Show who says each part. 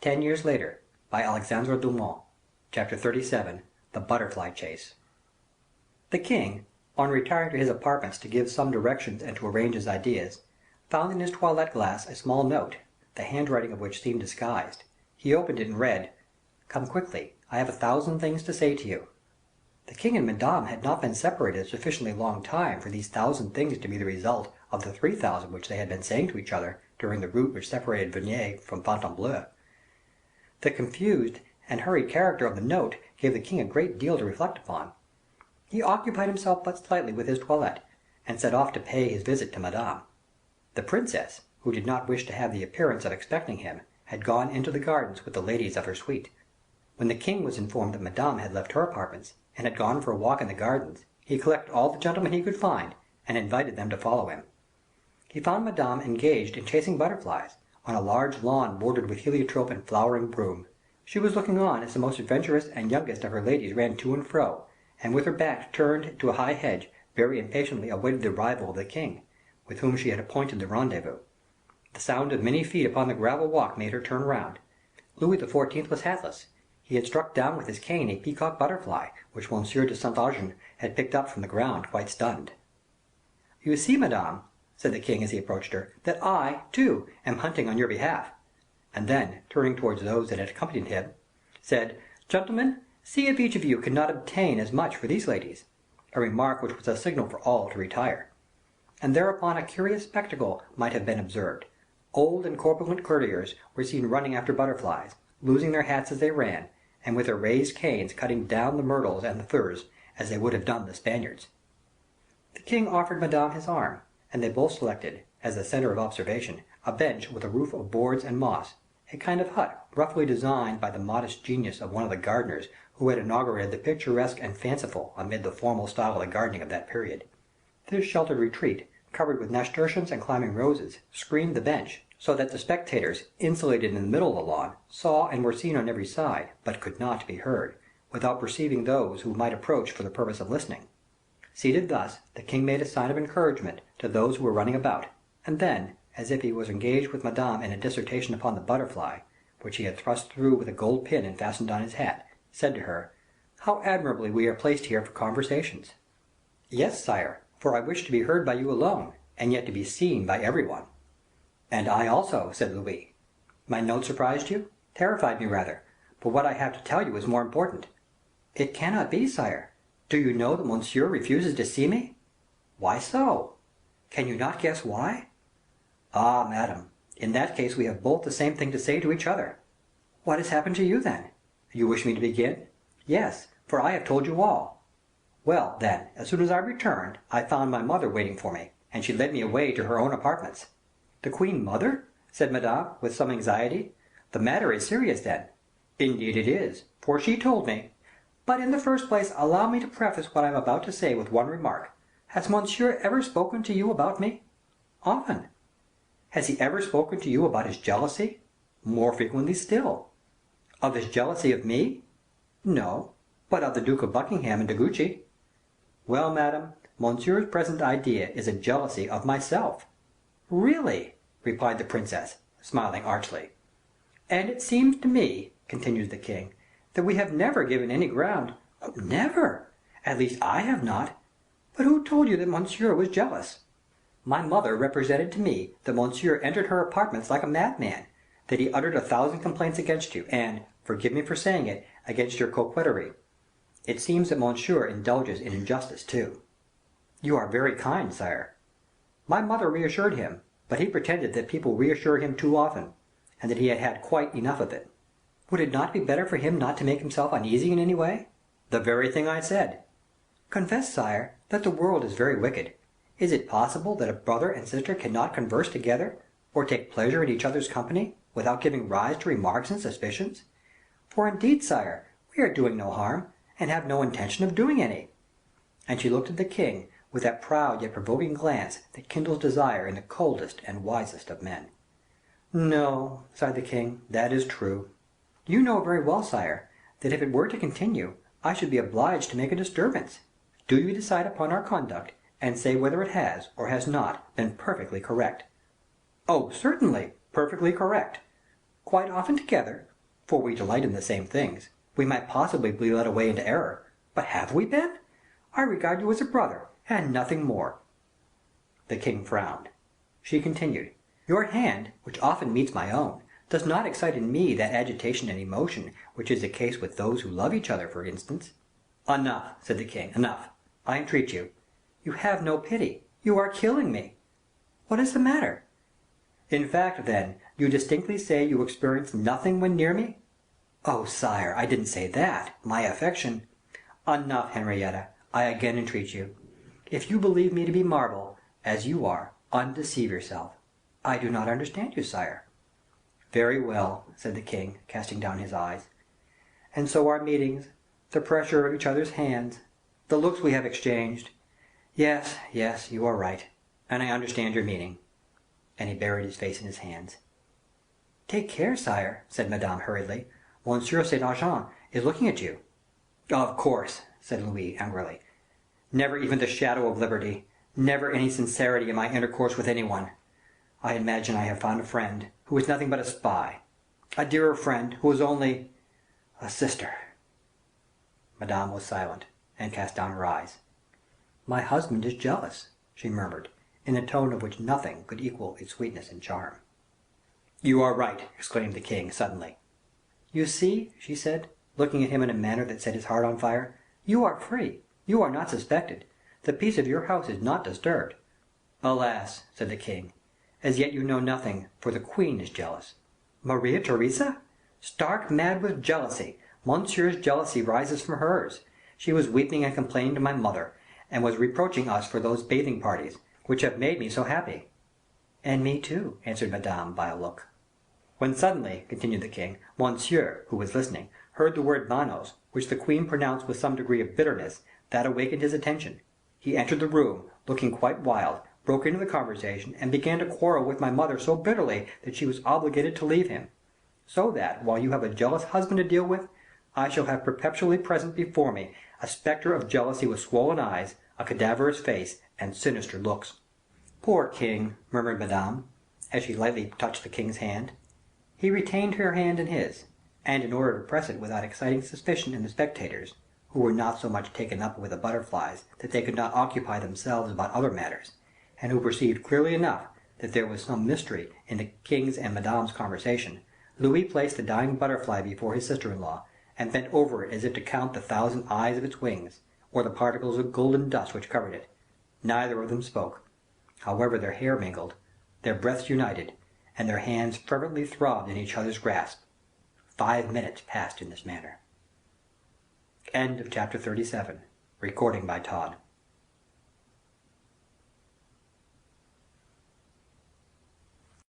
Speaker 1: 10 years later, by Alexandre Dumas. Chapter 37. The Butterfly Chase. The king, on retiring to his apartments to give some directions and to arrange his ideas, found in his toilette glass a small note, the handwriting of which seemed disguised. He opened it and read: "Come quickly, I have 1,000 things to say to you." The king and Madame had not been separated a sufficiently long time for these 1,000 things to be the result of the 3,000 which they had been saying to each other during the route which separated Vernier from Fontainebleau. The confused and hurried character of the note gave the king a great deal to reflect upon. He occupied himself but slightly with his toilette, and set off to pay his visit to Madame. The princess, who did not wish to have the appearance of expecting him, had gone into the gardens with the ladies of her suite. When the king was informed that Madame had left her apartments, and had gone for a walk in the gardens, he collected all the gentlemen he could find, and invited them to follow him. He found Madame engaged in chasing butterflies, on a large lawn bordered with heliotrope and flowering broom. She was looking on as the most adventurous and youngest of her ladies ran to and fro, and with her back turned to a high hedge, very impatiently awaited the arrival of the king, with whom she had appointed the rendezvous. The sound of many feet upon the gravel walk made her turn round. Louis XIV. Was hatless. He had struck down with his cane a peacock butterfly, which Monsieur de Saint Aignan had picked up from the ground, quite stunned. "You see, madame," said the king as he approached her, "that I, too, am hunting on your behalf." And then, turning towards those that had accompanied him, said, "Gentlemen, see if each of you cannot obtain as much for these ladies," a remark which was a signal for all to retire. And thereupon a curious spectacle might have been observed. Old and corpulent courtiers were seen running after butterflies, losing their hats as they ran, and with their raised canes cutting down the myrtles and the furze, as they would have done the Spaniards. The king offered Madame his arm, and they both selected, as the center of observation, a bench with a roof of boards and moss, a kind of hut roughly designed by the modest genius of one of the gardeners who had inaugurated the picturesque and fanciful amid the formal style of the gardening of that period. This sheltered retreat, covered with nasturtiums and climbing roses, screened the bench, so that the spectators, insulated in the middle of the lawn, saw and were seen on every side, but could not be heard, without perceiving those who might approach for the purpose of listening. Seated thus, the king made a sign of encouragement to those who were running about, and then, as if he was engaged with Madame in a dissertation upon the butterfly, which he had thrust through with a gold pin and fastened on his hat, said to her: "How admirably we are placed here for conversations!" "Yes, sire, for I wish to be heard by you alone, and yet to be seen by every one." "And I also," said Louis. "My note surprised you?" "Terrified me rather, but what I have to tell you is more important." "It cannot be, sire. Do you know that Monsieur refuses to see me?" "Why so?" "Can you not guess why?" "Ah, madame, in that case we have both the same thing to say to each other." "What has happened to you, then?" "You wish me to begin?" "Yes, for I have told you all." "Well, then, as soon as I returned, I found my mother waiting for me, and she led me away to her own apartments." "The queen mother?" said Madame, with some anxiety. "The matter is serious, then." "Indeed it is, for she told me. But in the first place allow me to preface what I am about to say with one remark. Has Monsieur ever spoken to you about me?" "Often." "Has he ever spoken to you about his jealousy?" "More frequently still." "Of his jealousy of me?" "No, but of the Duke of Buckingham and De Guiche." "Well, madame, Monsieur's present idea is a jealousy of myself." "Really?" replied the princess, smiling archly. "And it seems to me," continued the king, "that we have never given any ground—" "Never! At least I have not. But who told you that Monsieur was jealous?" "My mother represented to me that Monsieur entered her apartments like a madman, that he uttered 1,000 complaints against you, and, forgive me for saying it, against your coquetry. It seems that Monsieur indulges in injustice, too." "You are very kind, sire." "My mother reassured him, but he pretended that people reassure him too often, and that he had had quite enough of it." "Would it not be better for him not to make himself uneasy in any way?" "The very thing I said." "Confess, sire, that the world is very wicked. Is it possible that a brother and sister cannot converse together, or take pleasure in each other's company, without giving rise to remarks and suspicions? For indeed, sire, we are doing no harm, and have no intention of doing any." And she looked at the king with that proud yet provoking glance that kindles desire in the coldest and wisest of men. "No," sighed the king, "that is true." "You know very well, sire, that if it were to continue, I should be obliged to make a disturbance. Do you decide upon our conduct, and say whether it has, or has not, been perfectly correct." "Oh, certainly, perfectly correct." "Quite often together, for we delight in the same things, we might possibly be led away into error. But have we been? I regard you as a brother, and nothing more." The king frowned. She continued: "Your hand, which often meets my own, does not excite in me that agitation and emotion which is the case with those who love each other, for instance." "Enough," said the king, "enough, I entreat you. You have no pity. You are killing me. What is the matter?" "In fact, then, you distinctly say you experience nothing when near me?" "Oh, sire, I didn't say that. My affection—" "Enough, Henrietta, I again entreat you. If you believe me to be marble, as you are, undeceive yourself." "I do not understand you, sire." "Very well," said the king, casting down his eyes. "And so our meetings, the pressure of each other's hands, the looks we have exchanged. Yes, yes, you are right, and I understand your meaning." And he buried his face in his hands. "Take care, sire," said Madame hurriedly. "Monsieur Saint Aignan is looking at you." "Of course," said Louis angrily. "Never even the shadow of liberty, never any sincerity in my intercourse with any one. I imagine I have found a friend, who is nothing but a spy; a dearer friend, who is only a sister." Madame was silent, and cast down her eyes. "My husband is jealous," she murmured, in a tone of which nothing could equal its sweetness and charm. "You are right," exclaimed the king, suddenly. "You see," she said, looking at him in a manner that set his heart on fire, "you are free, you are not suspected, the peace of your house is not disturbed." "Alas!" said the king, "as yet you know nothing, for the queen is jealous." "Maria Theresa?" "Stark mad with jealousy. Monsieur's jealousy rises from hers. She was weeping and complaining to my mother, and was reproaching us for those bathing parties, which have made me so happy." "And me too," answered Madame by a look. "When suddenly," continued the king, "Monsieur, who was listening, heard the word manos, which the queen pronounced with some degree of bitterness, that awakened his attention. He entered the room, looking quite wild, broke into the conversation, and began to quarrel with my mother so bitterly that she was obliged to leave him. So that, while you have a jealous husband to deal with, I shall have perpetually present before me a specter of jealousy with swollen eyes, a cadaverous face, and sinister looks." "Poor king!" murmured Madame, as she lightly touched the king's hand. He retained her hand in his, and in order to press it without exciting suspicion in the spectators, who were not so much taken up with the butterflies that they could not occupy themselves about other matters, and who perceived clearly enough that there was some mystery in the king's and Madame's conversation, Louis placed the dying butterfly before his sister-in-law, and bent over it as if to count the thousand eyes of its wings, or the particles of golden dust which covered it. Neither of them spoke. However, their hair mingled, their breaths united, and their hands fervently throbbed in each other's grasp. 5 minutes passed in this manner. Chapter 37. Recording by Todd.